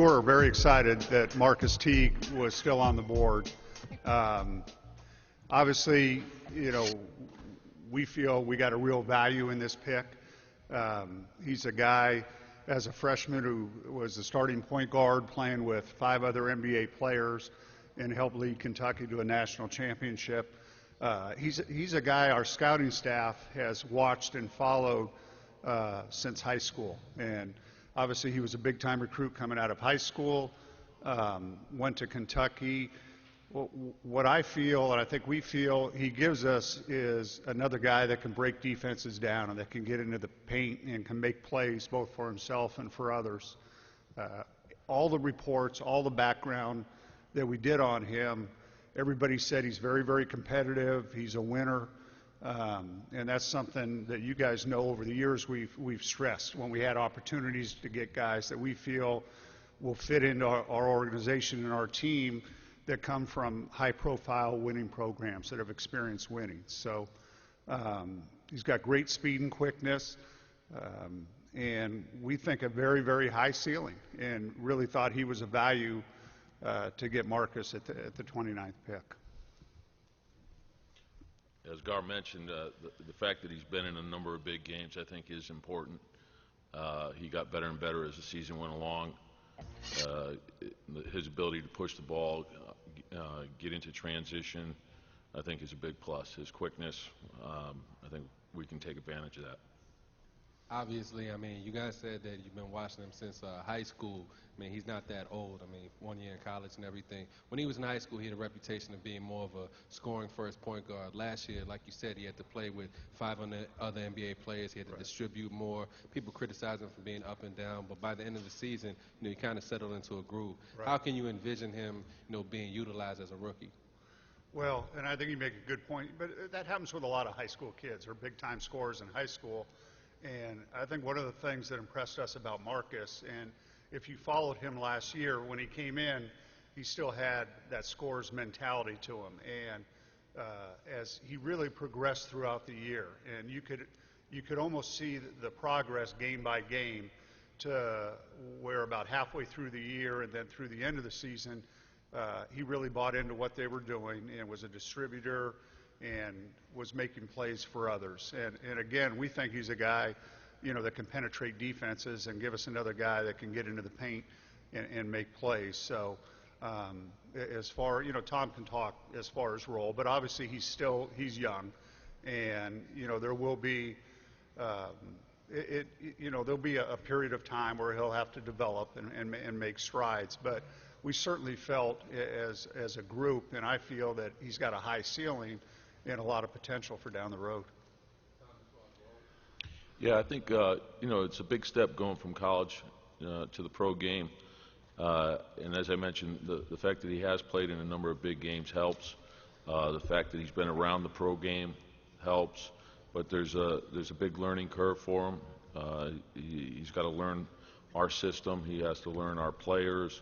were very excited that Marquis Teague was still on the board. Um, Obviously, we feel we got a real value in this pick. He's a guy, as a freshman, who was the starting point guard playing with 5 other NBA players and helped lead Kentucky to a national championship. He's a guy our scouting staff has watched and followed since high school. And obviously he was a big-time recruit coming out of high school, went to Kentucky. What I feel, and I think we feel, he gives us is another guy that can break defenses down and that can get into the paint and can make plays both for himself and for others. All the reports, all the background that we did on him, everybody said he's very, very competitive. He's a winner. And that's something that you guys know over the years we've stressed when we had opportunities to get guys that we feel will fit into our organization and our team that come from high-profile winning programs that have experienced winning. So he's got great speed and quickness, and we think a very, very high ceiling, and really thought he was a value to get Marcus at the 29th pick. As Gar mentioned, the fact that he's been in a number of big games, I think, is important. He got better and better as the season went along. His ability to push the ball, get into transition, I think is a big plus. His quickness, I think we can take advantage of that. Obviously, I mean, you guys said that you've been watching him since high school. I mean, he's not that old. I mean, 1 year in college and everything. When he was in high school, he had a reputation of being more of a scoring first point guard. Last year, like you said, he had to play with 5 other NBA players. He had to distribute more. People criticize him for being up and down, but by the end of the season, he kind of settled into a groove. Right. How can you envision him, being utilized as a rookie? Well, and I think you make a good point, but that happens with a lot of high school kids or big-time scorers in high school. And I think one of the things that impressed us about Marcus, and if you followed him last year, when he came in, he still had that scorer's mentality to him. And as he really progressed throughout the year, and you could almost see the progress game by game to where about halfway through the year and then through the end of the season, he really bought into what they were doing and was a distributor and was making plays for others. And again, we think he's a guy, that can penetrate defenses and give us another guy that can get into the paint and make plays. So as far, Tom can talk as far as role, but obviously he's young, and there will be there'll be a period of time where he'll have to develop and make strides. But we certainly felt as a group, and I feel that he's got a high ceiling and a lot of potential for down the road. Yeah, I think it's a big step going from college to the pro game, and as I mentioned, the fact that he has played in a number of big games helps. The fact that he's been around the pro game helps, but there's a big learning curve for him. He's got to learn our system. He has to learn our players.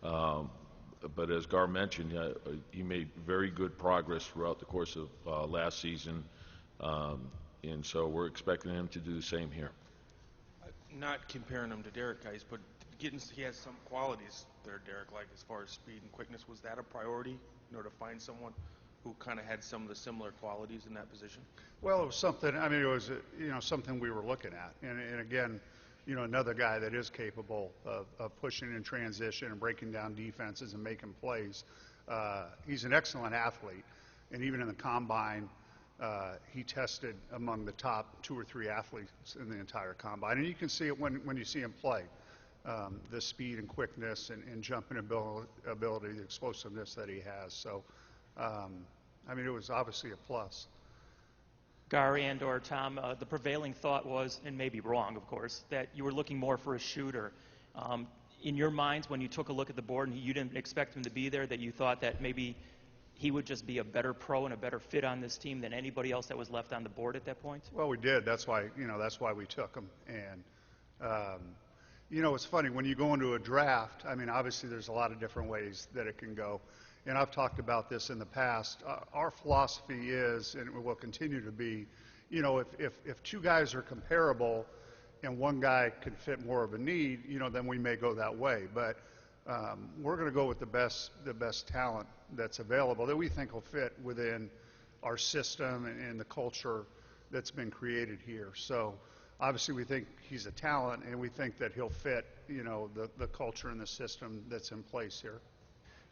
But as Gar mentioned, he made very good progress throughout the course of last season, and so we're expecting him to do the same here. Not comparing him to Derek guys, but he has some qualities there, Derek, like as far as speed and quickness. Was that a priority in order to find someone who kind of had some of the similar qualities in that position? Well, it was something. I mean, it was something we were looking at, and again, another guy that is capable of pushing in transition and breaking down defenses and making plays. He's an excellent athlete, and even in the combine, he tested among the top 2 or 3 athletes in the entire combine. And you can see it when you see him play, the speed and quickness and jumping ability, the explosiveness that he has. So, I mean, it was obviously a plus. Gar and or Tom, the prevailing thought was, and maybe wrong, of course, that you were looking more for a shooter. In your minds, when you took a look at the board and you didn't expect him to be there, that you thought that maybe he would just be a better pro and a better fit on this team than anybody else that was left on the board at that point? Well, we did. That's why we took him. And it's funny when you go into a draft. I mean, obviously there's a lot of different ways that it can go. And I've talked about this in the past. Our philosophy is, and it will continue to be, if 2 guys are comparable and one guy can fit more of a need, then we may go that way. But we're going to go with the best talent that's available that we think will fit within our system and the culture that's been created here. So obviously we think he's a talent, and we think that he'll fit, the culture and the system that's in place here.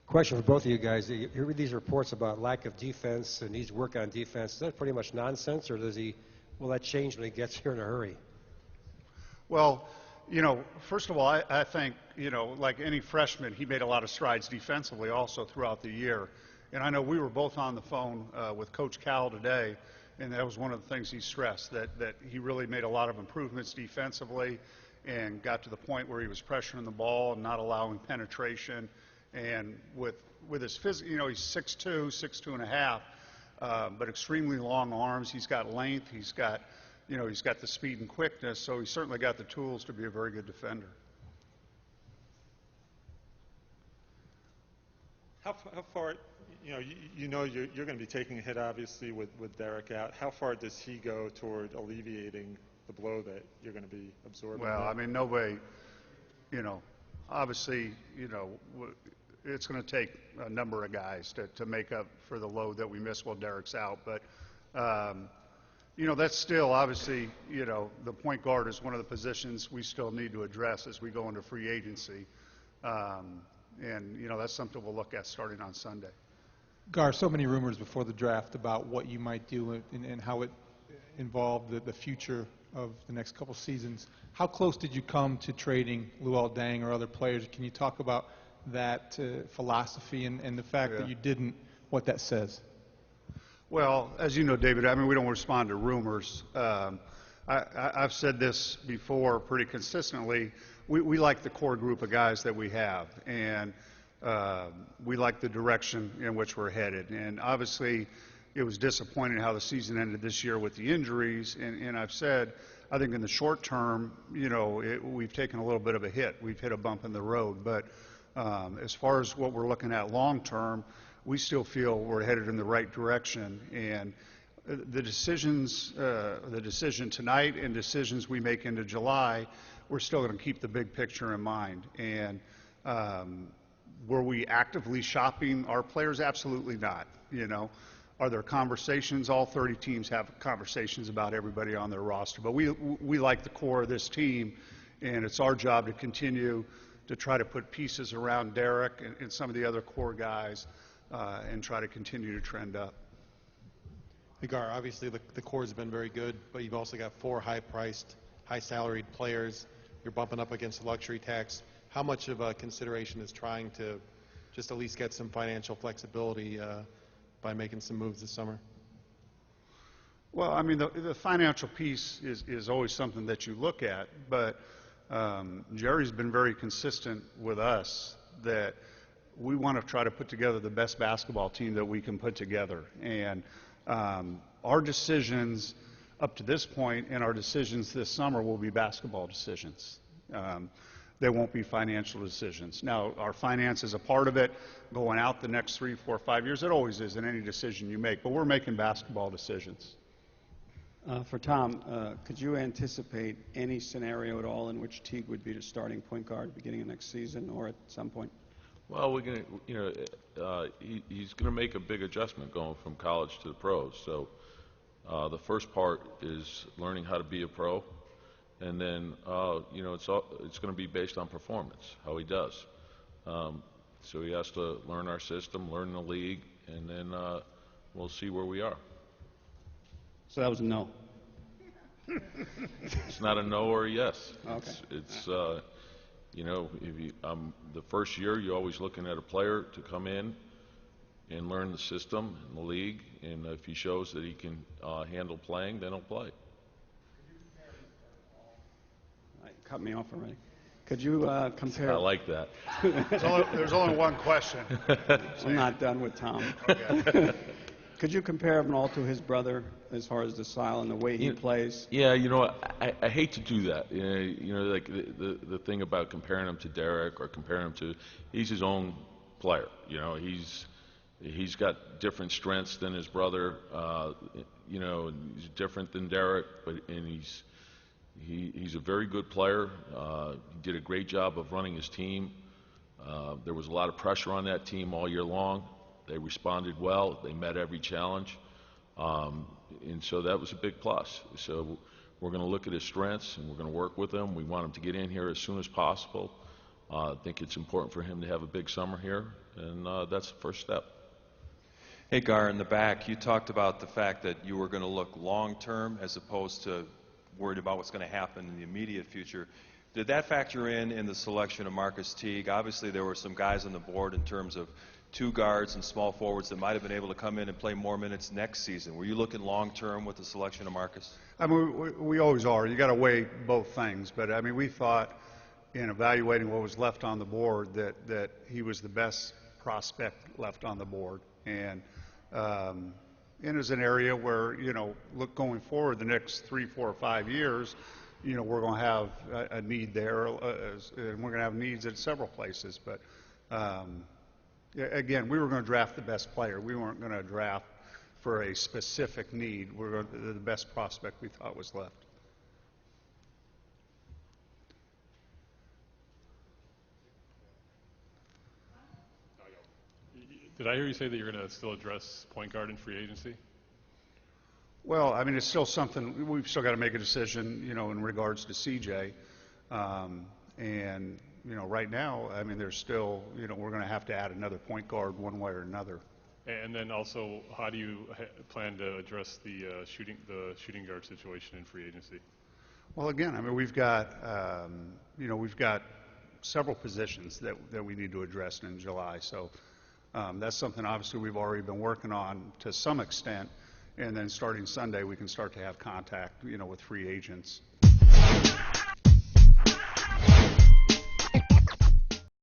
Question for both of you guys. You read these reports about lack of defense and needs work on defense. Is that pretty much nonsense, or will that change when he gets here in a hurry? Well, first of all, I think, like any freshman, he made a lot of strides defensively also throughout the year. And I know we were both on the phone with Coach Cowell today, and that was one of the things he stressed, that he really made a lot of improvements defensively and got to the point where he was pressuring the ball and not allowing penetration. And with his physical, he's 6'2", 6'2 and a half, but extremely long arms. He's got length. He's got the speed and quickness, so he's certainly got the tools to be a very good defender. How far, you're going to be taking a hit, obviously, with Derek out. How far does he go toward alleviating the blow that you're going to be absorbing? Well, I mean, nobody, obviously, it's going to take a number of guys to make up for the load that we miss while Derek's out. But, that's still, obviously, the point guard is one of the positions we still need to address as we go into free agency. And that's something we'll look at starting on Sunday. Gar, so many rumors before the draft about what you might do and how it involved the future of the next couple seasons. How close did you come to trading Luol Deng or other players? Can you talk about that philosophy and the fact that you didn't, what that says? Well, as you know, David, I mean, we don't respond to rumors. I've said this before pretty consistently. We like the core group of guys that we have, and we like the direction in which we're headed. And obviously, it was disappointing how the season ended this year with the injuries. And I've said, I think in the short term, we've taken a little bit of a hit. We've hit a bump in the road. But as far as what we're looking at long term, we still feel we're headed in the right direction. And the decision tonight and decisions we make into July, we're still going to keep the big picture in mind. And were we actively shopping our players? Absolutely not. Are there conversations? All 30 teams have conversations about everybody on their roster. But we like the core of this team, and it's our job to continue to try to put pieces around Derek and some of the other core guys and try to continue to trend up. Gar, obviously the core has been very good, but you've also got 4 high-priced, high-salaried players. You're bumping up against the luxury tax. How much of a consideration is trying to just at least get some financial flexibility by making some moves this summer? Well, I mean, the financial piece is always something that you look at, but Jerry's been very consistent with us that we want to try to put together the best basketball team that we can put together. And our decisions up to this point and our decisions this summer will be basketball decisions. They won't be financial decisions. Now, our finance is a part of it. Going out the next 3, 4, 5 years, it always is in any decision you make. But we're making basketball decisions. For Tom, could you anticipate any scenario at all in which Teague would be the starting point guard beginning of next season or at some point? Well, we're going to, he's going to make a big adjustment going from college to the pros. So the first part is learning how to be a pro, and then it's going to be based on performance, how he does. So he has to learn our system, learn the league, and then we'll see where we are. So that was a no. It's not a no or a yes. Okay. It's the first year you're always looking at a player to come in and learn the system and the league, and if he shows that he can handle playing, then he'll play. Cut me off already. Could you compare? I like that. There's only one question. I'm not done with Tom. Okay. Could you compare him at all to his brother as far as the style and the way he plays? Yeah, I hate to do that. Like the thing about comparing him to Derek or comparing him to, he's his own player. He's got different strengths than his brother. He's different than Derek, and he's a very good player. He did a great job of running his team. There was a lot of pressure on that team all year long. They responded well. They met every challenge. And so that was a big plus. So we're going to look at his strengths, and we're going to work with him. We want him to get in here as soon as possible. I think it's important for him to have a big summer here, and that's the first step. Hey, Gar, in the back, you talked about the fact that you were going to look long-term as opposed to worried about what's going to happen in the immediate future. Did that factor in the selection of Marquis Teague? Obviously, there were some guys on the board in terms of two guards and small forwards that might have been able to come in and play more minutes next season. Were you looking long-term with the selection of Marquis? I mean, we always are. You got to weigh both things. But, I mean, we thought in evaluating what was left on the board that he was the best prospect left on the board. And it is an area where, you know, look going forward the next 3, 4, or 5 years, you know, we're going to have a need there, and we're going to have needs at several places. But, again, we were going to draft the best player. We weren't going to draft for a specific need. We're the best prospect we thought was left. Did I hear you say that you're going to still address point guard in free agency? Well, I mean, it's still something, we've still got to make a decision, you know, in regards to CJ. And, you know, right now, I mean, there's still, you know, we're going to have to add another point guard one way or another. And then also, how do you plan to address the shooting guard situation in free agency? Well, again, I mean, we've got, you know, we've got several positions that we need to address in July. So that's something obviously we've already been working on to some extent. And then starting Sunday, we can start to have contact, you know, with free agents.